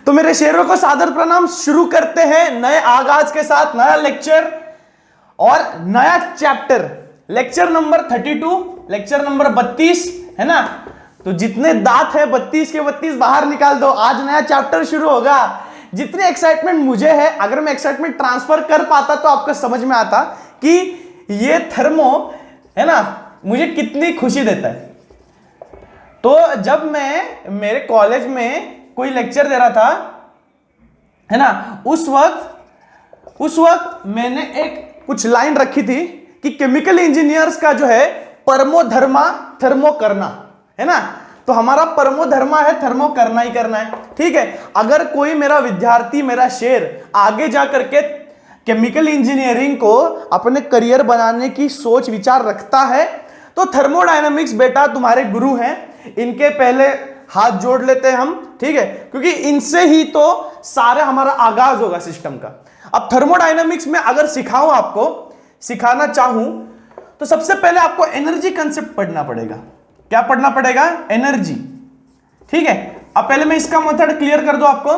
तो मेरे शेरों को सादर प्रणाम। शुरू करते हैं नए आगाज के साथ, नया लेक्चर और नया chapter, lecture number 32, lecture number 32 है ना। तो जितने दांत है 32 के 32 बाहर निकाल दो, आज नया चैप्टर शुरू होगा। जितनी एक्साइटमेंट मुझे है, अगर मैं एक्साइटमेंट ट्रांसफर कर पाता तो आपको समझ में आता कि ये थर्मो है ना मुझे कितनी खुशी देता है। तो जब मैं मेरे कॉलेज में कोई लेक्चर दे रहा था है ना, उस वक्त मैंने एक कुछ लाइन रखी थी कि केमिकल इंजीनियर्स का जो है परमो धर्मा थर्मो करना है ना। तो हमारा परमो धर्मा है थर्मो करना ही करना है, ठीक है। अगर कोई मेरा विद्यार्थी, मेरा शेर आगे जा करके केमिकल इंजीनियरिंग को अपने करियर बनाने की सोच विचार रखता है तो थर्मोडायनामिक्स बेटा तुम्हारे गुरु हैं, इनके पहले हाथ जोड़ लेते हैं हम, ठीक है, क्योंकि इनसे ही तो सारा हमारा आगाज होगा सिस्टम का। अब थर्मोडायनामिक्स में अगर सिखाऊं, आपको सिखाना चाहूं तो सबसे पहले आपको एनर्जी कंसेप्ट पढ़ना पड़ेगा। क्या पढ़ना पड़ेगा? एनर्जी, ठीक है। अब पहले मैं इसका मेथड क्लियर कर दूं आपको।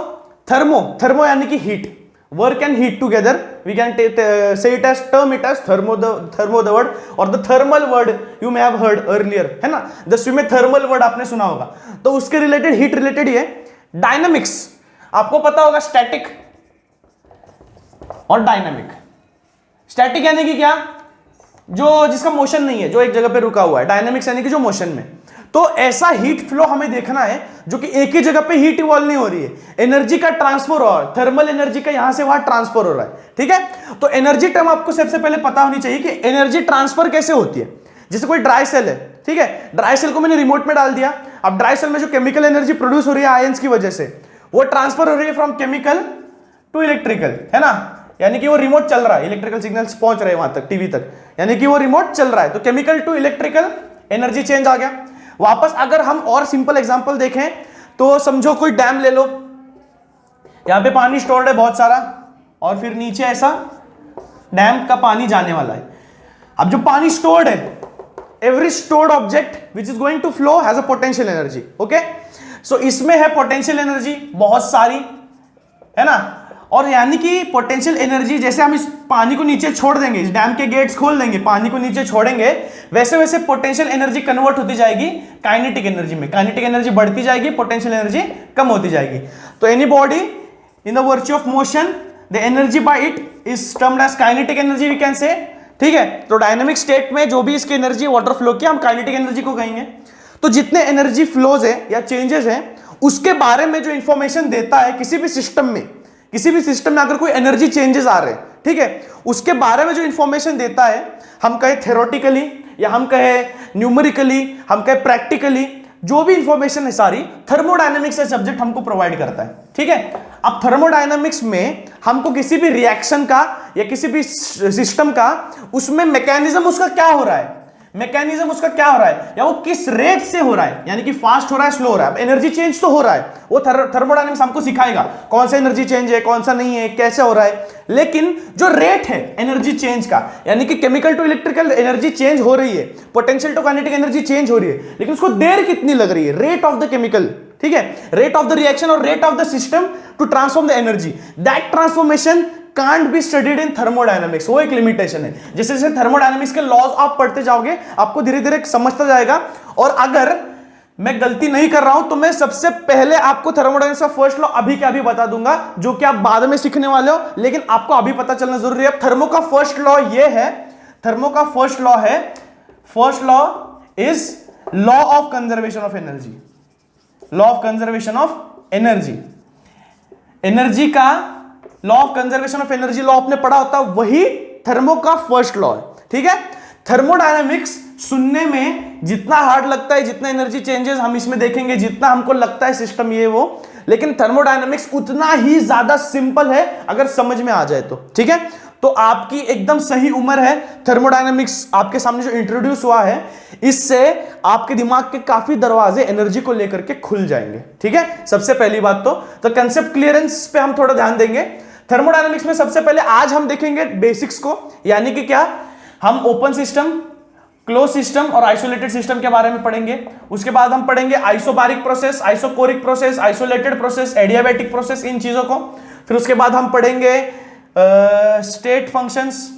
थर्मो यानी कि heat, work and heat together, we can say it as term it as thermo the word or the thermal word you may have heard earlier है ना। 10वीं में thermal word आपने सुना होगा, तो उसके रिलेटेड हीट रिलेटेड ही है। डायनामिक्स आपको पता होगा, स्टैटिक और डायनामिक। स्टैटिक यानी कि क्या? जो जिसका मोशन नहीं है, जो एक जगह पे रुका हुआ है। डायनामिक्स यानी कि जो मोशन में। तो ऐसा हीट फ्लो हमें देखना है जो कि एक ही जगह पे हीट इवॉल्व नहीं हो रही है, एनर्जी का ट्रांसफर हो रहा है, थर्मल एनर्जी का यहां से वहां ट्रांसफर हो रहा है, ठीक है। तो एनर्जी टर्म आपको सबसे पहले पता होनी चाहिए कि एनर्जी ट्रांसफर कैसे होती है। जैसे कोई ड्राई सेल है, ठीक है, ड्राई सेल को मैंने रिमोट में डाल दिया। अब ड्राई सेल में जो केमिकल एनर्जी प्रोड्यूस हो रही है आयंस की वजह से, वो ट्रांसफर हो रही है फ्रॉम केमिकल टू इलेक्ट्रिकल, है ना। यानी कि वो रिमोट चल रहा है, इलेक्ट्रिकल सिग्नल्स पहुंच रहे हैं वहां तक, टीवी तक, यानी कि वो रिमोट चल रहा है। तो chemical to electrical energy change आ गया वापस। अगर हम और सिंपल एग्जांपल देखें तो समझो कोई डैम ले लो, यहां पे पानी स्टोर्ड है बहुत सारा, और फिर नीचे ऐसा डैम का पानी जाने वाला है। अब जो पानी स्टोर्ड है, every stored object which is going to flow has a potential energy, okay. So इसमें है पोटेंशियल एनर्जी बहुत सारी, है ना। और यानी कि पोटेंशियल एनर्जी, जैसे हम इस पानी को नीचे छोड़ देंगे, इस डैम के गेट्स खोल देंगे, पानी को नीचे छोड़ेंगे, वैसे वैसे पोटेंशियल एनर्जी कन्वर्ट होती जाएगी काइनेटिक एनर्जी में। काइनेटिक एनर्जी बढ़ती जाएगी, पोटेंशियल एनर्जी कम होती जाएगी। तो any body in the virtue of motion, the energy by it is termed as kinetic energy, we can say, ठीक है। तो डायनामिक स्टेट में जो भी इसकी एनर्जी वाटर फ्लो की, हम काइनेटिक एनर्जी को कहेंगे। तो जितने एनर्जी फ्लोज है या चेंजेस है, उसके बारे में जो इंफॉर्मेशन देता है किसी भी सिस्टम में अगर कोई एनर्जी चेंजेस आ रहे हैं, ठीक है, उसके बारे में जो इंफॉर्मेशन देता है, हम कहे थ्योरेटिकली या हम कहे न्यूमेरिकली, हम कहे प्रैक्टिकली, जो भी इंफॉर्मेशन है सारी थर्मोडायनामिक्स का सब्जेक्ट हमको प्रोवाइड करता है, ठीक है। अब थर्मोडायनामिक्स में हमको किसी भी रिएक्शन का या किसी भी सिस्टम का, उसमें मैकेनिज्म उसका क्या हो रहा है, या वो किस रेट से हो रहा है, यानी कि फास्ट हो रहा है, स्लो हो रहा है। अब एनर्जी चेंज तो हो रहा है, वो थर्मोडायनामिक्स हमको सिखाएगा कौन सा एनर्जी चेंज है, कौन सा नहीं है, कैसे हो रहा है। लेकिन जो रेट है एनर्जी चेंज का, यानी कि chemical to electrical energy change हो रही है, potential to kinetic energy change हो रही है, लेकिन उसको देर कितनी लग रही है, रेट ऑफ द केमिकल, ठीक है, रेट ऑफ द रिएक्शन और rate of the system to transform the energy, that transformation can't be studied in thermodynamics। वो एक लिमिटेशन है। जैसे जैसे थर्मोडायनामिक्स के लॉज आप पढ़ते जाओगे, आपको धीरे धीरे समझता जाएगा। और अगर मैं गलती नहीं कर रहा हूं तो मैं सबसे पहले आपको थर्मोडायनामिक्स का फर्स्ट लॉ अभी के अभी बता दूंगा, जो कि आप बाद में सीखने वाले हो, लेकिन आपको अभी पता चलना जरूरी है। थर्मो का फर्स्ट लॉ ये है, first law is law of conservation of energy. Law of conservation of energy का law of conservation of energy law आपने पढ़ा होता, वही थर्मो का फर्स्ट लॉ है, ठीक है। थर्मोडायनामिक्स सुनने में जितना हार्ड लगता है, जितना एनर्जी चेंजेस हम इसमें देखेंगे, जितना हमको लगता है सिस्टम ये वो, लेकिन थर्मोडायनामिक्स उतना ही ज्यादा सिंपल है अगर समझ में आ जाए तो, ठीक है। तो आपकी एकदम सही उम्र है। थर्मोडायनामिक्स आपके सामने जो इंट्रोड्यूस हुआ है, इससे आपके दिमाग के काफी दरवाजे एनर्जी को लेकर के खुल जाएंगे, ठीक है। सबसे पहली बात तो कंसेप्ट क्लियरेंस पे हम थोड़ा ध्यान देंगे। थर्मोडायनामिक्स में सबसे पहले आज हम देखेंगे बेसिक्स को, यानी कि क्या, हम ओपन सिस्टम, क्लोज सिस्टम और आइसोलेटेड सिस्टम के बारे में पढ़ेंगे। उसके बाद हम पढ़ेंगे isobaric process, isochoric process, isolated process, adiabatic process, इन चीजों को। फिर उसके बाद हम पढ़ेंगे state functions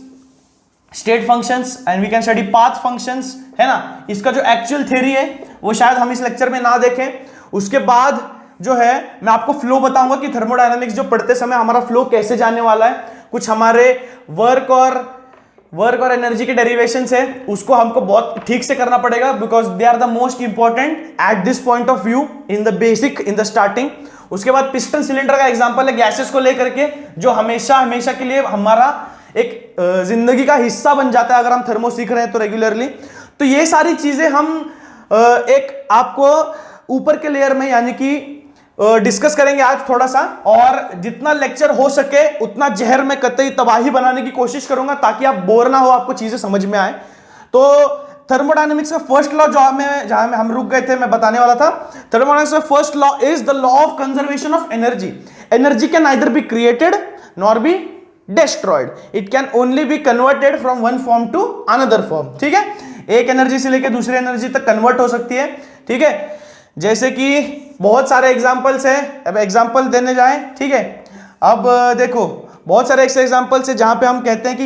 and we can study path functions, है ना। इसका जो एक्चुअल थ्योरी है वो शायद हम इस लेक्चर में ना देखें। उसके बाद जो है मैं आपको फ्लो बताऊंगा कि थर्मोडायनामिक्स जो पढ़ते समय हमारा फ्लो कैसे जाने वाला है। कुछ हमारे वर्क और एनर्जी के डेरिवेशंस है, उसको हमको बहुत ठीक से करना पड़ेगा because they are the most important at this point of view in the basic, in the starting. उसके बाद पिस्टन सिलेंडर का एग्जांपल है गैसेस को लेकर के, जो हमेशा के लिए हमारा एक जिंदगी का हिस्सा बन जाता है अगर हम थर्मो सीख रहे हैं तो रेगुलरली। तो ये सारी चीजें हम एक आपको ऊपर के लेयर में यानी कि डिस्कस करेंगे आज थोड़ा सा, और जितना लेक्चर हो सके उतना जहर में कतई तबाही बनाने की कोशिश करूंगा ताकि आप बोर ना हो, आपको चीजें समझ में आए। तो थर्मोडायनेमिक्स का फर्स्ट लॉ जहां हम रुक गए थे मैं बताने वाला था। थर्मोडायनेमिक्स का first law is the law of conservation of energy. Energy can neither be created nor be destroyed, it can only be converted from one form to another form। ठीक है, एक एनर्जी से लेकर दूसरे एनर्जी तक convert हो सकती है। ठीक है, जैसे कि बहुत सारे एग्जांपल्स हैं, अब एग्जांपल देने जाएं। ठीक है, अब देखो बहुत सारे ऐसे एग्जांपल्स हैं जहां पे हम कहते हैं कि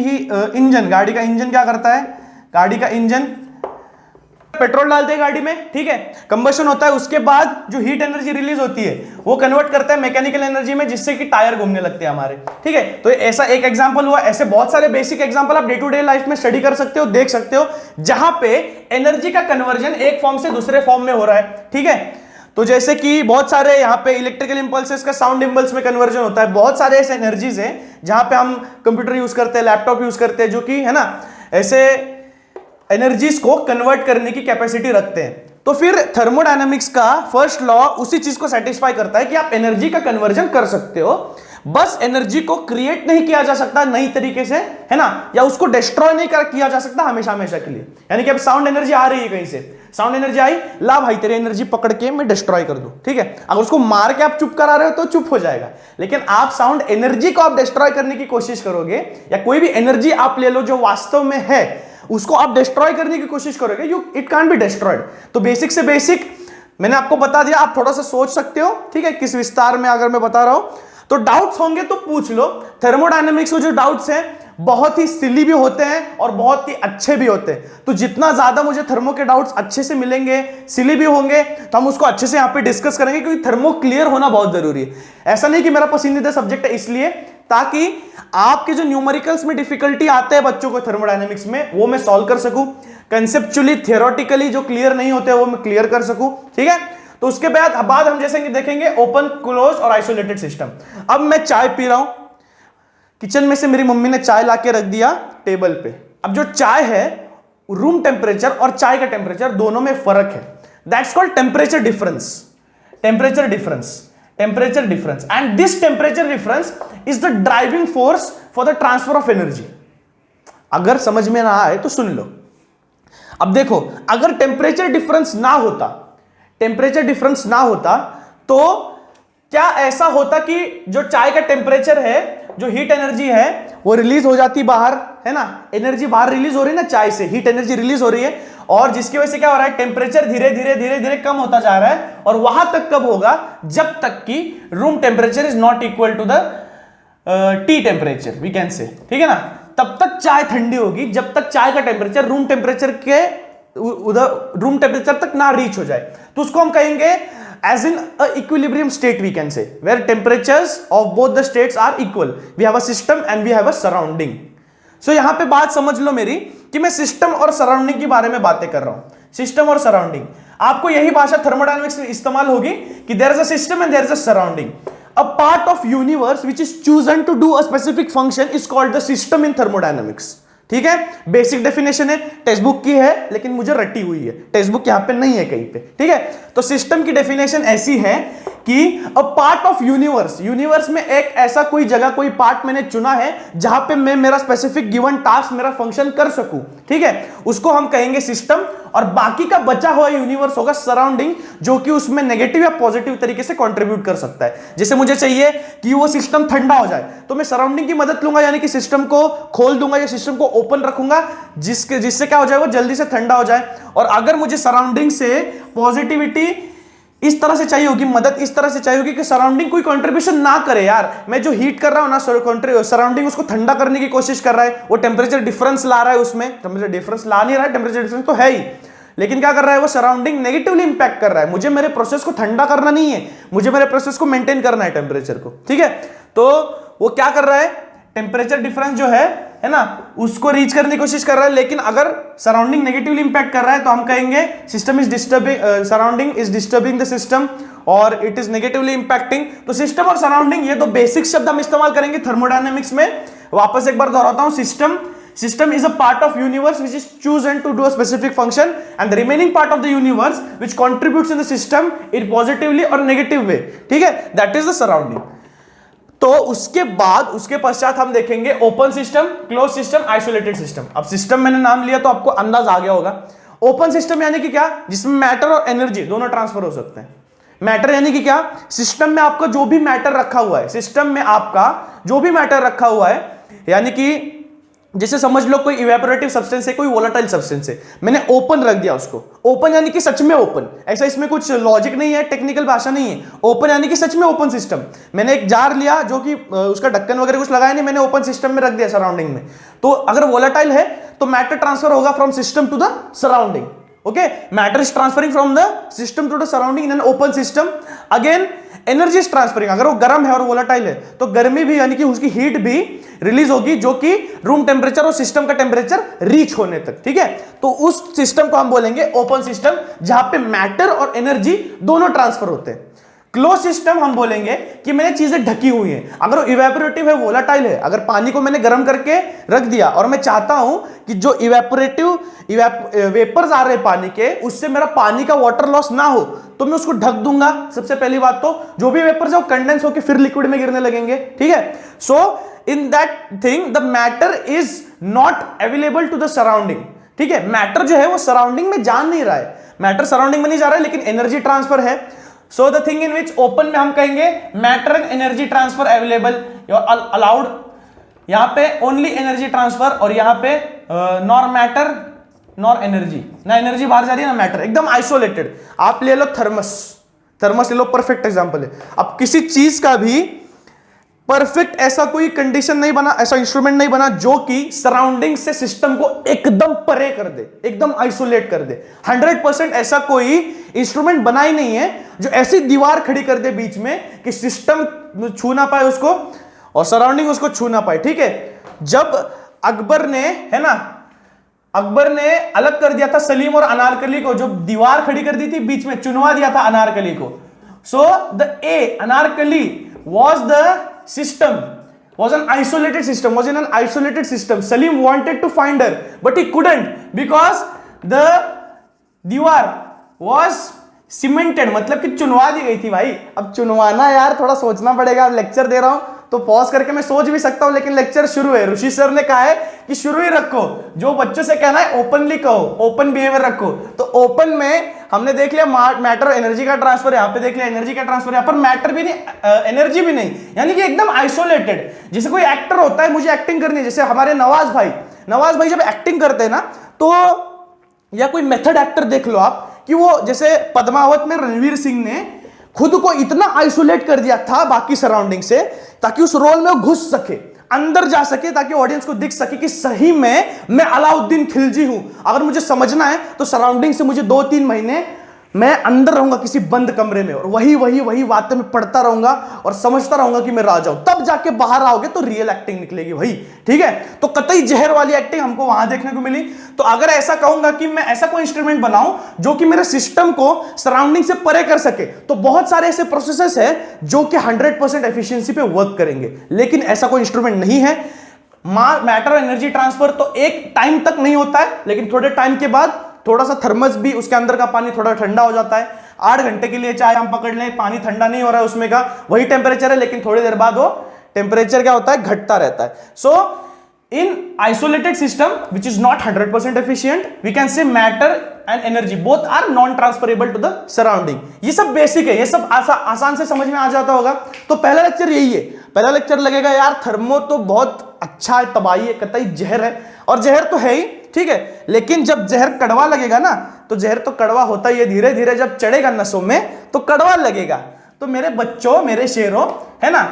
इंजन, गाड़ी का इंजन क्या करता है, गाड़ी का इंजन पेट्रोल डालते हैं गाड़ी में, ठीक है, कंबशन होता है, उसके बाद जो हीट एनर्जी रिलीज होती है वो कन्वर्ट करता है मैकेनिकल एनर्जी में, जिससे कि टायर घूमने लगते हैं हमारे। ठीक है, तो ऐसा एक एग्जांपल हुआ। ऐसे बहुत सारे बेसिक एग्जांपल आप डे टू डे लाइफ में स्टडी कर सकते हो, देख सकते हो, जहां पे एनर्जी का कन्वर्जन एक फॉर्म से दूसरे फॉर्म में हो रहा है। ठीक है, तो जैसे कि बहुत सारे यहाँ पे इलेक्ट्रिकल इंपल्सेस का साउंड इंपल्स में कन्वर्जन होता है। बहुत सारे ऐसे एनर्जीज हैं जहां पे हम कंप्यूटर यूज करते हैं, लैपटॉप यूज करते हैं, जो कि है ना ऐसे एनर्जीज को कन्वर्ट करने की कैपेसिटी रखते हैं। तो फिर थर्मोडायनामिक्स का फर्स्ट लॉ उसी चीज को सेटिस्फाई करता है कि आप एनर्जी का कन्वर्जन कर सकते हो, बस एनर्जी को क्रिएट नहीं किया जा सकता नई तरीके से, है ना, या उसको डिस्ट्रॉय नहीं किया जा सकता हमेशा के लिए। यानी कि अब साउंड एनर्जी आ रही है कहीं से, साउंड एनर्जी आई, ला भाई तेरी एनर्जी पकड़ के मैं डिस्ट्रॉय कर दूं। ठीक है, अगर उसको मार के आप चुप करा रहे हो तो चुप हो जाएगा, लेकिन आप साउंड एनर्जी को आप डिस्ट्रॉय करने की कोशिश करोगे, या कोई भी एनर्जी आप ले लो जो वास्तव में है उसको आप डिस्ट्रॉय करने की कोशिश करोगे, इट कांट बी डिस्ट्रॉयड। तो बेसिक से बेसिक मैंने आपको बता दिया, आप थोड़ा सा सोच सकते हो। ठीक है, किस विस्तार में अगर मैं बता रहा हूं तो डाउट्स होंगे तो पूछ लो। थर्मोडायनेमिक्स में जो डाउट्स हैं बहुत ही सिली भी होते हैं और बहुत ही अच्छे भी होते हैं। तो जितना ज्यादा मुझे थर्मो के डाउट्स अच्छे से मिलेंगे, सिली भी होंगे, तो हम उसको अच्छे से यहाँ पे डिस्कस करेंगे, क्योंकि थर्मो क्लियर होना बहुत जरूरी है। ऐसा नहीं कि मेरा पसंदीदा सब्जेक्ट है इसलिए, ताकि आपके जो न्यूमेरिकल्स में डिफिकल्टी आते हैं बच्चों को थर्मोडायनेमिक्स में, वो मैं सॉल्व कर सकूं, कंसेप्चुअली थियोरेटिकली जो क्लियर नहीं होते वो मैं क्लियर कर सकूं। ठीक है, तो उसके बाद हम जैसे देखेंगे ओपन, क्लोज और आइसोलेटेड सिस्टम। अब मैं चाय पी रहा हूं, किचन में से मेरी मम्मी ने चाय लाके रख दिया टेबल पे। अब जो चाय है रूम टेम्परेचर और चाय का टेम्परेचर दोनों में फर्क है, that's called temperature difference. Temperature difference and this temperature difference is the driving force for the transfer of energy. अगर समझ में ना आए तो सुन लो। अब देखो, अगर टेम्परेचर डिफरेंस ना होता तो क्या ऐसा होता कि जो चाय का टेम्परेचर है, जो हीट एनर्जी है वो रिलीज हो जाती बाहर, है ना, एनर्जी बाहर रिलीज हो रही है ना, चाय से हीट एनर्जी रिलीज हो रही है, और जिसकी वजह से क्या हो रहा है, टेम्परेचर धीरे धीरे कम होता जा रहा है। और वहां तक कब होगा, जब तक कि room temperature is not equal to the T temperature, we can say. ठीक है ना, तब तक चाय ठंडी होगी जब तक चाय का टेम्परेचर रूम टेम्परेचर तक ना रीच हो जाए। तो उसको हम कहेंगे as in a equilibrium state, we can say, where temperatures of both the states are equal. We have a system and we have a surrounding. So यहां पे बात समझ लो मेरी कि मैं सिस्टम और सराउंडिंग के बारे में बातें कर रहा हूं। सिस्टम और सराउंडिंग, आपको यही भाषा थर्मोडायनेमिक्स में इस्तेमाल होगी कि there is a system and there is a surrounding. A part of universe which is chosen to do a specific function is called the system in thermodynamics. ठीक है, बेसिक डेफिनेशन है, टेक्स्ट बुक की है लेकिन मुझे रटी हुई है, text book यहां पे नहीं है कहीं पे। ठीक है, तो सिस्टम की डेफिनेशन ऐसी है कि a part of universe, universe में एक ऐसा कोई जगह, कोई पार्ट मैंने चुना है जहां पे मैं मेरा स्पेसिफिक गिवन टास्क, मेरा फंक्शन कर सकूं, ठीक है, उसको हम कहेंगे सिस्टम। और बाकी का बचा हुआ यूनिवर्स होगा सराउंडिंग, जो कि उसमें नेगेटिव या पॉजिटिव तरीके से कंट्रीब्यूट कर सकता है। जैसे मुझे चाहिए कि वो सिस्टम ठंडा हो जाए, तो मैं सराउंडिंग की मदद लूंगा, यानी कि सिस्टम को खोल दूंगा या सिस्टम को ओपन रखूंगा, जिससे क्या हो जाए, वो जल्दी से ठंडा हो जाए। और अगर मुझे सराउंडिंग से पॉजिटिविटी इस तरह से चाहिए होगी, मदद इस तरह से चाहिए होगी कि सराउंडिंग कोई कंट्रीब्यूशन ना करे, यार मैं जो हीट कर रहा हूं ना, सराउंडिंग उसको ठंडा करने की कोशिश कर रहा है, वो टेम्परेचर डिफरेंस ला रहा है, उसमें टेम्परेचर डिफरेंस ला नहीं रहा है, टेम्परेचर डिफरेंस तो है ही, लेकिन क्या कर रहा है, वो सराउंडिंग नेगेटिवली इंपैक्ट कर रहा है। मुझे मेरे प्रोसेस को ठंडा करना नहीं है, मुझे मेरे प्रोसेस को मेंटेन करना है टेम्परेचर को, ठीक है। तो वो क्या कर रहा है, टेम्परेचर डिफरेंस जो है ना, उसको रीच करने की कोशिश कर रहा है। लेकिन अगर सराउंडिंग नेगेटिवली इंपैक्ट कर रहा है तो हम कहेंगे system is disturbing, surrounding is disturbing the system और इट इज नेगेटिवली इंपैक्टिंग। तो सिस्टम और सराउंडिंग, ये दो बेसिक शब्द हम इस्तेमाल करेंगे थर्मोडायनेमिक्स में। वापस एक बार दोहराता हूं, System is a part of universe which is chosen to do a specific function, and the remaining part of the universe which contributes in the system in positively or negative way, ठीक है, that is the surrounding। तो उसके बाद, उसके पश्चात हम देखेंगे open system, close system, isolated system. अब सिस्टम मैंने नाम लिया तो आपको अंदाज आ गया होगा। ओपन सिस्टम यानी कि क्या, जिसमें मैटर और एनर्जी दोनों ट्रांसफर हो सकते हैं। मैटर यानी कि क्या, सिस्टम में आपका जो भी मैटर रखा हुआ है, सिस्टम में आपका जो भी मैटर रखा हुआ है, यानी कि जैसे समझ लो कोई इवेपोरेटिव सब्सटेंस है, कोई वोलेटाइल सब्सटेंस है, मैंने ओपन रख दिया उसको। ओपन यानी कि सच में ओपन, ऐसा इसमें कुछ लॉजिक नहीं है, टेक्निकल भाषा नहीं है। ओपन यानी कि सच में ओपन सिस्टम। मैंने एक जार लिया जो कि उसका ढक्कन वगैरह कुछ लगाया नहीं, मैंने ओपन सिस्टम में रख दिया सराउंडिंग में। तो अगर वोलेटाइल है तो मैटर ट्रांसफर होगा from system to the surrounding. Okay, matter is transferring from the system to the surrounding in an open system. Again energy is transferring, अगर वो गर्म है और वोलेटाइल है तो गर्मी भी, यानी कि उसकी हीट भी रिलीज होगी, जो कि रूम टेम्परेचर और सिस्टम का टेम्परेचर रीच होने तक, ठीक है। तो उस सिस्टम को हम बोलेंगे ओपन सिस्टम, जहां पे मैटर और एनर्जी दोनों ट्रांसफर होते हैं। क्लोज सिस्टम हम बोलेंगे कि मैंने चीजें ढकी हुई हैं। अगर वो इवेपोरेटिव है, वोलेटाइल है, अगर पानी को मैंने गर्म करके रख दिया और मैं चाहता हूं कि जो वेपर्स आ रहे हैं पानी के, उससे मेरा पानी का वाटर लॉस ना हो, तो मैं उसको ढक दूंगा। सबसे पहली बात तो जो भी वेपर्स है वो कंडेंस होकर फिर लिक्विड में गिरने लगेंगे, ठीक है। So in that thing the matter is not available to the surrounding, ठीक है। मैटर जो है वो सराउंडिंग में जा नहीं रहा है, मैटर सराउंडिंग में नहीं जा रहा है, लेकिन एनर्जी ट्रांसफर है। So the thing in which open में हम कहेंगे matter and energy transfer available allowed, यहां पे ओनली एनर्जी ट्रांसफर, और यहां पे नॉर मैटर नॉर एनर्जी, ना एनर्जी बाहर जा रही है ना मैटर, एकदम आइसोलेटेड। आप ले लो थर्मस ले लो, परफेक्ट एग्जांपल है। अब किसी चीज का भी परफेक्ट ऐसा कोई कंडीशन नहीं बना, ऐसा इंस्ट्रूमेंट नहीं बना जो कि सराउंडिंग से सिस्टम को एकदम परे कर दे, एकदम आइसोलेट कर दे। 100% ऐसा कोई इंस्ट्रूमेंट बना ही नहीं है जो ऐसी दीवार खड़ी कर दे बीच में कि सिस्टम छू ना पाए उसको और सराउंडिंग उसको छू ना पाए, ठीक है। जब अकबर ने, है ना, अकबर ने अलग कर दिया था सलीम और अनारकली को, जो दीवार खड़ी कर दी थी बीच में, चुनवा दिया था अनारकली को। So the Anarkali was the system, was an isolated system, was in an isolated system. Salim wanted to find her but he couldn't because the दीवार was cemented, मतलब कि चुनवा दी गई थी भाई। अब चुनवाना यार थोड़ा सोचना पड़ेगा, लेक्चर दे रहा हूं तो पॉज करके मैं सोच भी सकता हूं, लेकिन लेक्चर शुरू है, ऋषि सर ने कहा है कि शुरू ही रखो, जो बच्चों से कहना है ओपनली कहो, ओपन बिहेवियर रखो। तो ओपन में हमने देख लिया मैटर और एनर्जी का ट्रांसफर, यहां पे देख लिया एनर्जी का ट्रांसफर, यहां पर मैटर भी नहीं, एनर्जी भी नहीं, यानी कि एकदम आइसोलेटेड। जैसे कोई एक्टर होता है, मुझे एक्टिंग करनी है, जैसे हमारे नवाज भाई जब एक्टिंग करते हैं ना, तो या कोई मेथड एक्टर देख लो आप, कि वो जैसे पद्मावत में रणवीर सिंह ने खुद को इतना आइसोलेट कर दिया था बाकी सराउंडिंग से, ताकि उस रोल में वो घुस सके, अंदर जा सके, ताकि ऑडियंस को दिख सके कि सही में मैं अलाउद्दीन खिलजी हूं। अगर मुझे समझना है तो सराउंडिंग से मुझे 2-3 महीने मैं अंदर रहूंगा किसी बंद कमरे में, और वही बातें मैं पढ़ता रहूंगा और समझता रहूंगा कि मैं राजा हूं। तब जाके बाहर आओगे तो रियल एक्टिंग निकलेगी भाई, ठीक है। तो कतई जहर वाली एक्टिंग हमको वहां देखने को मिली। तो अगर ऐसा कहूंगा कि मैं ऐसा कोई इंस्ट्रूमेंट बनाऊं जो कि मेरे सिस्टम को सराउंडिंग से परे कर सके, तो बहुत सारे ऐसे प्रोसेसेस है जो कि 100% एफिशिएंसी पे वर्क करेंगे, लेकिन ऐसा कोई इंस्ट्रूमेंट नहीं है। मैटर और एनर्जी ट्रांसफर तो एक टाइम तक नहीं होता है, लेकिन थोड़े टाइम के बाद थोड़ा सा थर्मस भी, उसके अंदर का पानी थोड़ा ठंडा हो जाता है। 8 घंटे के लिए चाहे हम पकड़ लें, पानी ठंडा नहीं हो रहा है उसमें का, वही टेम्परेचर है, लेकिन थोड़ी देर बाद वो टेम्परेचर क्या होता है, घटता रहता है. सो in isolated system which is not 100% efficient, we can say matter and energy both are non transferable to the surrounding. ये सब बेसिक है, ये सब आसान से समझ में आ जाता होगा. तो पहला लेक्चर यही है. पहला लेक्चर लगेगा यार थर्मो तो बहुत अच्छा है, तबाही है, कतई जहर है, और जहर तो है ही, ठीक है, लेकिन जब जहर कड़वा लगेगा ना, तो जहर तो कड़वा होता ही है, धीरे धीरे जब चढ़ेगा नसों में तो कड़वा लगेगा. तो मेरे बच्चों, मेरे शेरों, है ना,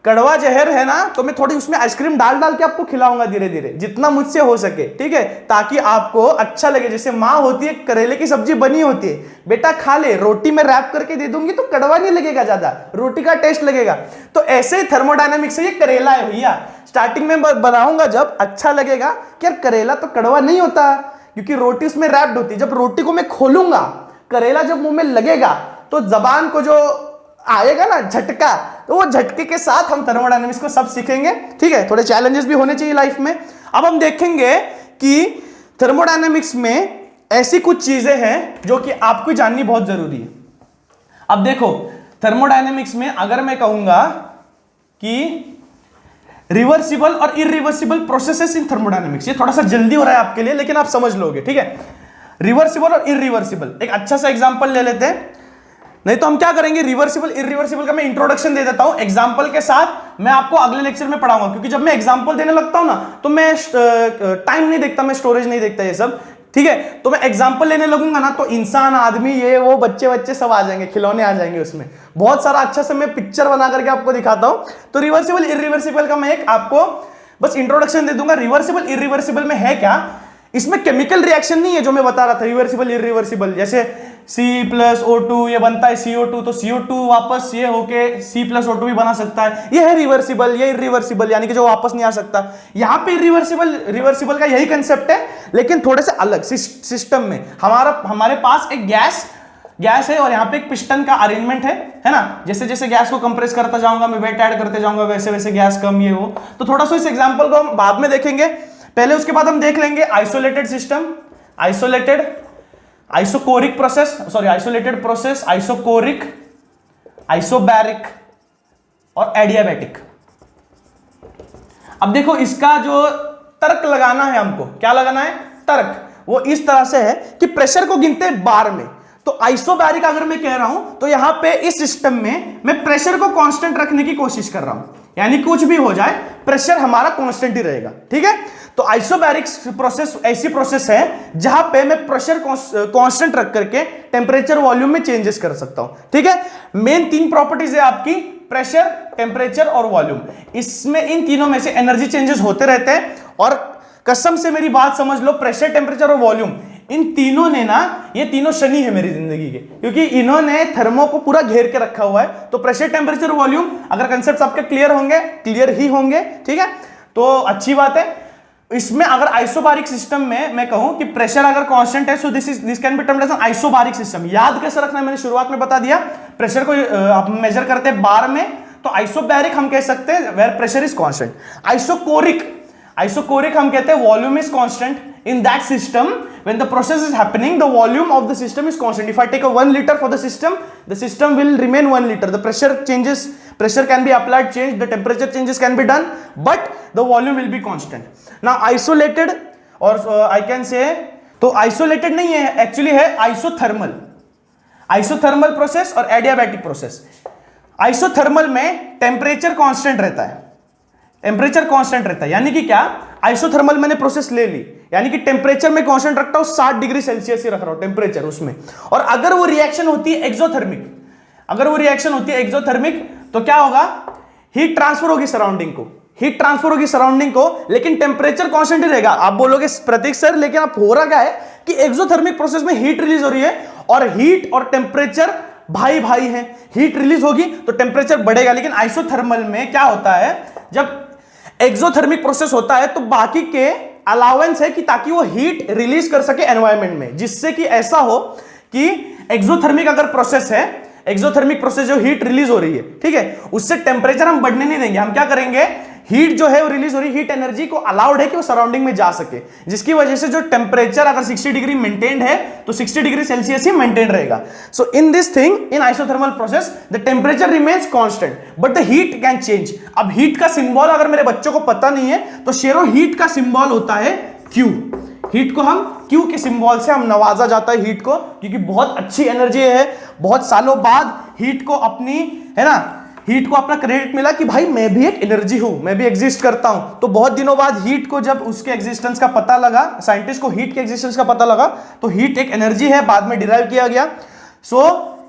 कड़वा जहर है ना, तो मैं थोड़ी उसमें आइसक्रीम डाल डाल के आपको खिलाऊंगा धीरे धीरे, जितना मुझसे हो सके, ठीक है, ताकि आपको अच्छा लगे. जैसे माँ होती है, करेले की सब्जी बनी होती है, बेटा खा ले, रोटी में रैप करके दे दूंगी तो कड़वा नहीं लगेगा, ज्यादा रोटी का टेस्ट लगेगा. तो ऐसे ही थर्मोडायनामिक्स से ये करेला है भैया, स्टार्टिंग में बनाऊंगा जब अच्छा लगेगा कि यार करेला तो कड़वा नहीं होता, क्योंकि रोटी उसमें रैप्ड होती है. जब रोटी को मैं खोलूंगा, करेला जब मुंह में लगेगा, तो जबान को जो आएगा ना झटका, तो वो झटके के साथ हम थर्मोडायनामिक्स को सब सीखेंगे, ठीक है. थोड़े चैलेंजेस भी होने चाहिए लाइफ में. अब हम देखेंगे कि थर्मोडायनामिक्स में ऐसी कुछ चीजें हैं जो कि आपको जाननी बहुत जरूरी है. अब देखो, थर्मोडायनामिक्स में अगर मैं कहूंगा कि रिवर्सिबल और इरिवर्सिबल प्रोसेसेस इन थर्मोडायनामिक्स, ये थोड़ा सा जल्दी हो रहा है आपके लिए, लेकिन आप समझ लोगे, ठीक है. रिवर्सिबल और इरिवर्सिबल, एक अच्छा सा एग्जांपल ले लेते हैं, नहीं तो हम क्या करेंगे, रिवर्सिबल इरिवर्सिबल का मैं इंट्रोडक्शन दे देता हूं एग्जांपल के साथ. मैं आपको अगले लेक्चर में पढ़ाऊंगा, क्योंकि जब मैं एग्जांपल देने लगता हूं ना, तो मैं टाइम नहीं देखता, मैं स्टोरेज नहीं देखता, ये सब, ठीक है. तो मैं एग्जांपल लेने लगूंगा ना, तो इंसान, आदमी, ये वो, बच्चे बच्चे सब आ जाएंगे, खिलौने आ जाएंगे, उसमें बहुत सारा अच्छा से मैं पिक्चर बना करके आपको दिखाता हूं. तो रिवर्सिबल इरिवर्सिबल का मैं एक आपको बस इंट्रोडक्शन दे दूंगा. रिवर्सिबल इरिवर्सिबल में है क्या, इसमें केमिकल रिएक्शन नहीं है जो मैं बता रहा था, रिवर्सिबल इरिवर्सिबल, जैसे C+O2 ये बनता है CO2, तो CO2 वापस ये होके C+O2 भी बना सकता है, ये है रिवर्सिबल. ये इरिवर्सिबल यानी कि जो वापस नहीं आ सकता. यहाँ पे रिवर्सिबल का यही कंसेप्ट है, लेकिन थोड़े से अलग सिस्टम में. हमारे पास एक गैस है और यहाँ पे एक पिस्टन का अरेंजमेंट है ना. जैसे जैसे गैस को कंप्रेस करता जाऊंगा, मैं वेट ऐड करते जाऊंगा, वैसे वैसे गैस कम ये हो. तो थोड़ा सा इस एग्जांपल को हम बाद में देखेंगे. पहले उसके बाद हम देख लेंगे isolated system, isochoric process, sorry isolated process, isochoric, isobaric और एडियाबैटिक. अब देखो, इसका जो तर्क लगाना है हमको, क्या लगाना है, तर्क, वो इस तरह से है कि प्रेशर को गिनते हैं बार में. तो आइसोबैरिक अगर मैं कह रहा हूं, तो यहां पे इस सिस्टम में मैं प्रेशर को कांस्टेंट रखने की कोशिश कर रहा हूं, यानी कुछ भी हो जाए प्रेशर हमारा कांस्टेंट ही रहेगा, ठीक है. तो आइसोबैरिक प्रोसेस ऐसी प्रोसेस है जहां पे मैं प्रेशर कांस्टेंट रख करके टेम्परेचर वॉल्यूम में चेंजेस कर सकता हूं, ठीक है. मेन 3 प्रॉपर्टीज है आपकी, प्रेशर, टेम्परेचर और वॉल्यूम. इसमें इन तीनों में से एनर्जी चेंजेस होते रहते हैं. और कसम से मेरी बात समझ लो, प्रेशर, टेम्परेचर और वॉल्यूम, इन तीनों ने ना, ये तीनों शनि है मेरी जिंदगी के, क्योंकि इन्होंने थर्मो को पूरा घेर के रखा हुआ है. तो प्रेशर, टेम्परेचर, वॉल्यूम, अगर कंसेप्ट आपके क्लियर होंगे, क्लियर ही होंगे, ठीक है, तो अच्छी बात है. इसमें अगर आइसोबारिक सिस्टम में मैं कहूं कि प्रेशर अगर कांस्टेंट है, so this can be termed as an isobaric system. याद कैसे रखना है, मैंने शुरुआत में बता दिया. प्रेशर को आप मेजर करते हैं बार में, तो आइसोबैरिक हम कह सकते हैं where pressure is constant. Isochoric हम कहते हैं volume is constant. In that system, when the process is happening, the volume of the system is constant. If I take a 1 liter for the system will remain 1 liter. The pressure changes, pressure can be applied, changed, the temperature changes can be done, but the volume will be constant. Now isolated, or I can say, तो isolated नहीं है, actually है isothermal process और adiabatic process. Isothermal में temperature constant रहता है, temperature constant रहता है. यानी कि क्या, आइसोथर्मल मैंने प्रोसेस ले ली, यानी कि टेम्परेचर में कांस्टेंट रखता हूं, 60 डिग्री सेल्सियस ही रख रहा हूं टेम्परेचर उसमें. और अगर वो रिएक्शन होती है एक्सोथर्मिक, तो क्या होगा, हीट ट्रांसफर होगी सराउंडिंग को, लेकिन टेम्परेचर कांस्टेंट ही रहेगा. आप बोलोगे प्रतीक सर, लेकिन आप हो रहा क्या है कि एक्सोथर्मिक प्रोसेस में हीट रिलीज हो रही है, और हीट और टेम्परेचर भाई है. हीट रिलीज होगी तो टेम्परेचर बढ़ेगा. लेकिन आइसोथर्मल में क्या होता है, जब एक्सोथर्मिक प्रोसेस होता है, तो बाकी के अलाउंस है कि ताकि वो हीट रिलीज कर सके एनवायरनमेंट में, जिससे कि ऐसा हो कि एक्सोथर्मिक अगर प्रोसेस है, एक्सोथर्मिक प्रोसेस जो हीट रिलीज हो रही है, ठीक है, उससे टेम्परेचर हम बढ़ने नहीं देंगे. हम क्या करेंगे, हीट जो है वो रिलीज हो रही है, हीट एनर्जी को अलाउड है कि वो सराउंडिंग में जा सके, जिसकी वजह से जो टेम्परेचर अगर 60 डिग्री मेंटेन्ड है तो 60 डिग्री सेल्सियस ही मेंटेन रहेगा। So in this thing in isothermal process the temperature remains constant but the heat can change. अब हीट का सिंबल अगर मेरे बच्चों को पता नहीं है तो शेरो हीट का सिंबल होता है क्यू। हीट को हम क्यू के सिंबल से हम नवाजा जाता है हीट को, क्योंकि बहुत अच्छी एनर्जी है, बहुत सालों बाद हीट को अपनी, है ना, हीट को अपना क्रेडिट मिला कि भाई मैं भी एक एनर्जी हूं, मैं भी एग्जिस्ट करता हूं। तो बहुत दिनों बाद हीट को जब उसके एग्जिस्टेंस का पता लगा, साइंटिस्ट को हीट के एग्जिस्टेंस का पता लगा, तो हीट एक एनर्जी है, बाद में डिराइव किया गया। सो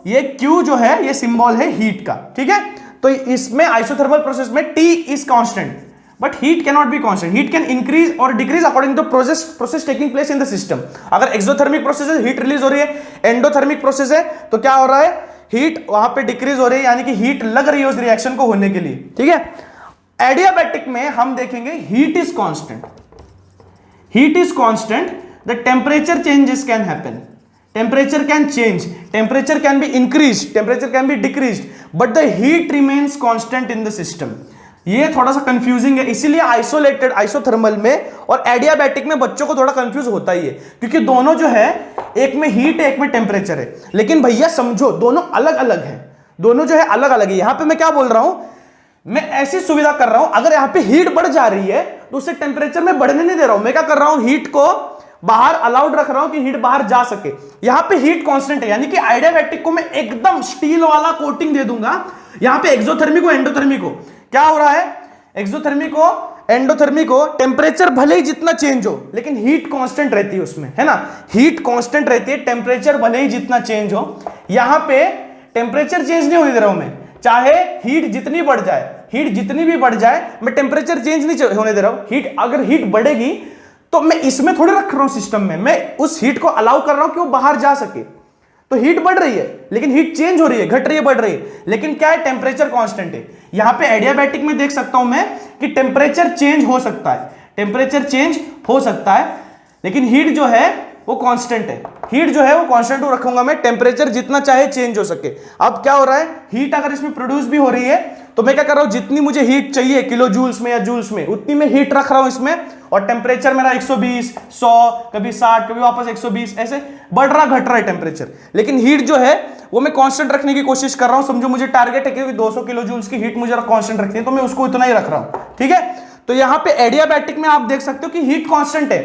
ये क्यू जो है ये सिंबल है हीट का, ठीक है। तो इसमें आइसोथर्मल प्रोसेस में T is constant but heat can not be constant, heat can increase और decrease according to process taking place in the system. अगर एक्सोथर्मिक प्रोसेस है हीट रिलीज हो रही है, एंडोथर्मिक प्रोसेस है तो क्या हो रहा है, हीट वहां पे डिक्रीज हो रही है, यानी कि हीट लग रही है उस रिएक्शन को होने के लिए, ठीक है। एडियाबैटिक में हम देखेंगे heat is constant, heat is constant, the temperature changes can happen, temperature can change, temperature can be increase, temperature can be decrease but the heat remains constant in the system. ये थोड़ा सा confusing है, इसीलिए isolated isothermal में और adiabatic में बच्चों को थोड़ा कंफ्यूज होता ही है, क्योंकि दोनों जो है एक में हीट है एक में टेम्परेचर है, लेकिन भैया समझो दोनों अलग अलग हैं, दोनों जो है अलग अलग है। यहां पे मैं क्या बोल रहा हूं, मैं ऐसी सुविधा कर रहा हूं, अगर यहां पे हीट बढ़ जा रही है तो उससे टेम्परेचर में बढ़ने नहीं दे रहा हूं, मैं क्या कर रहा हूं, हीट को बाहर अलाउड रख रहा हूं कि हीट बाहर जा सके। यहां पे हीट कांस्टेंट है, यानी कि एडियाबैटिक को मैं एकदम स्टील वाला कोटिंग दे दूंगा, यहां पे एक्सोथर्मिक को एंडोथर्मिक को क्या हो रहा है, एक्सोथर्मिक को एंडोथर्मिक को टेम्परेचर भले ही जितना चेंज हो लेकिन हीट कांस्टेंट रहती है उसमें, है ना, हीट कांस्टेंट रहती है, टेम्परेचर भले ही जितना चेंज हो। यहां पे टेम्परेचर चेंज नहीं होने दे रहा हूं मैं, चाहे हीट जितनी बढ़ जाए, हीट जितनी भी बढ़ जाए मैं टेम्परेचर चेंज नहीं होने दे रहा हूं। हीट अगर हीट बढ़ेगी तो मैं इसमें थोड़ी रख रहा हूं सिस्टम में, मैं उस हीट को अलाउ कर रहा हूं कि वो बाहर जा सके। तो हीट बढ़ रही है लेकिन हीट चेंज हो रही है, घट रही है, बढ़ रही है, लेकिन क्या है, टेम्परेचर कांस्टेंट है। यहां पे एडियाबैटिक में देख सकता हूं मैं कि टेम्परेचर चेंज हो सकता है, टेम्परेचर चेंज हो सकता है, लेकिन हीट जो है वो कांस्टेंट है, हीट जो है वो कांस्टेंट रखूंगा मैं, टेम्परेचर जितना चाहे चेंज हो सके। अब क्या हो रहा है, हीट अगर इसमें प्रोड्यूस भी हो रही है तो मैं क्या कर रहा हूं, जितनी मुझे हीट चाहिए किलो जूल्स में या जूल्स में उतनी मैं हीट रख रहा हूं इसमें, और टेम्परेचर मेरा 120, 100, कभी 60, कभी वापस 120, ऐसे बढ़ रहा घट रहा है टेम्परेचर, लेकिन हीट जो है वो मैं कांस्टेंट रखने की कोशिश कर रहा हूं। समझो मुझे टारगेट है कि 200 किलो जूल्स की हीट मुझे कांस्टेंट रखनी है, तो मैं उसको इतना ही रख रहा हूं, ठीक है। तो यहां पे एडियाबैटिक में आप देख सकते हो कि हीट कांस्टेंट है।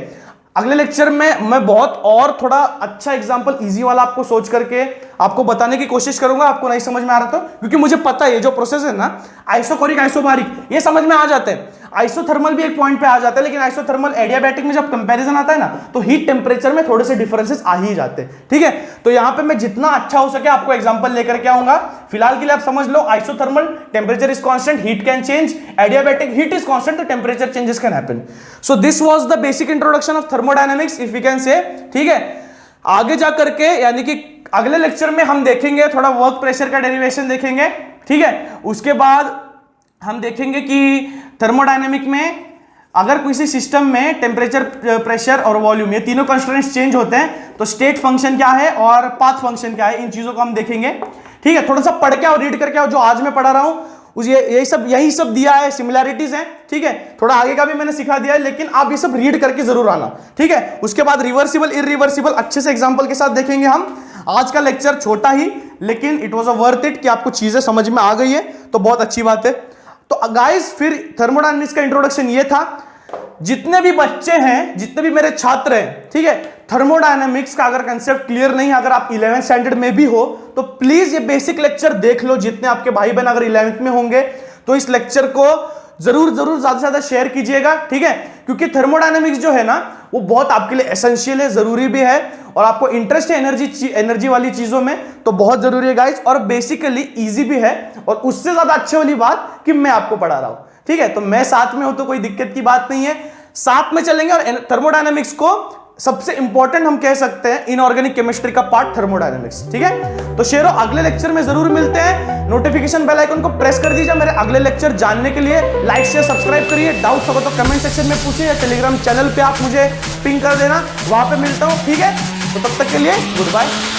अगले लेक्चर में मैं बहुत और थोड़ा अच्छा एग्जांपल इजी वाला आपको सोच करके आपको बताने की कोशिश करूंगा, आपको नहीं समझ में आ रहा तो, क्योंकि मुझे पता है ये जो प्रोसेस है ना, आइसोकोरिक आइसोबारिक ये समझ में आ जाते हैं, आइसोथर्मल भी एक पॉइंट पे आ जाता है, लेकिन आइसोथर्मल एडियाबैटिक में जब कंपैरिजन आता है ना तो हीट टेम्परेचर में थोड़े से डिफरेंसेस आ ही जाते हैं, ठीक है। तो यहां पे मैं जितना अच्छा हो सके आपको एग्जांपल लेकर के आऊंगा। फिलहाल के लिए आप समझ लो, isothermal temperature is constant, heat can change, adiabatic heat is constant, तो temperature changes can happen. So this was the basic introduction of thermodynamics if we can say, ठीक है। आगे जा करके यानी कि अगले लेक्चर में हम देखेंगे थोड़ा वर्क प्रेशर का डेरिवेशन देखेंगे, ठीक है। उसके बाद हम देखेंगे कि थर्मोडायनेमिक में अगर किसी सिस्टम में टेम्परेचर, प्रेशर और वॉल्यूम ये तीनों कंस्ट्रेंट्स चेंज होते हैं तो स्टेट फंक्शन क्या है और पाथ फंक्शन क्या है, इन चीजों को हम देखेंगे, ठीक है। थोड़ा सा पढ़ के आओ, रीड करके आओ, जो आज मैं पढ़ा रहा हूं यही सब दिया है, सिमिलैरिटीज हैं, ठीक है। थोड़ा आगे का भी मैंने सिखा दिया है, लेकिन आप ये सब रीड करके जरूर आना, ठीक है। उसके बाद रिवर्सिबल इरिवर्सिबल अच्छे से एग्जांपल के साथ देखेंगे हम। आज का लेक्चर छोटा ही, लेकिन it was a worth it कि आपको चीजें समझ में आ गई है तो बहुत अच्छी बात है। तो गाइस फिर थर्मोडायनामिक्स का इंट्रोडक्शन ये था। जितने भी बच्चे हैं, जितने भी मेरे छात्र हैं, ठीक है, थर्मोडायनामिक्स का अगर कंसेप्ट क्लियर नहीं, अगर आप 11th स्टैंडर्ड में भी हो तो प्लीज ये बेसिक लेक्चर देख लो। जितने आपके भाई बहन अगर 11th में होंगे तो इस लेक्चर को जरूर ज्यादा से ज्यादा शेयर कीजिएगा, ठीक है, क्योंकि थर्मोडायनामिक्स जो है ना वो बहुत आपके लिए एसेंशियल है, जरूरी भी है, और आपको इंटरेस्ट है एनर्जी वाली चीजों में तो बहुत जरूरी है गाइस, और बेसिकली इजी भी है। और उससे ज्यादा अच्छे वाली बात कि मैं आपको पढ़ा रहा हूं, ठीक है। तो मैं साथ में हूं तो कोई दिक्कत की बात नहीं है, साथ में चलेंगे। और थर्मोडायनामिक्स को सबसे इंपॉर्टेंट हम कह सकते हैं इनऑर्गेनिक केमिस्ट्री का पार्ट थर्मोडायनामिक्स, ठीक है। तो शेरो अगले लेक्चर में जरूर मिलते हैं। नोटिफिकेशन बेल आइकन को प्रेस कर दीजिए मेरे अगले लेक्चर जानने के लिए। लाइक शेयर सब्सक्राइब करिए, डाउट्स हो तो कमेंट सेक्शन में पूछिए, या टेलीग्राम चैनल पे आप मुझे पिंग कर देना, वहां पे मिलता हूं, ठीक है। तो तब तक के लिए गुड बाय।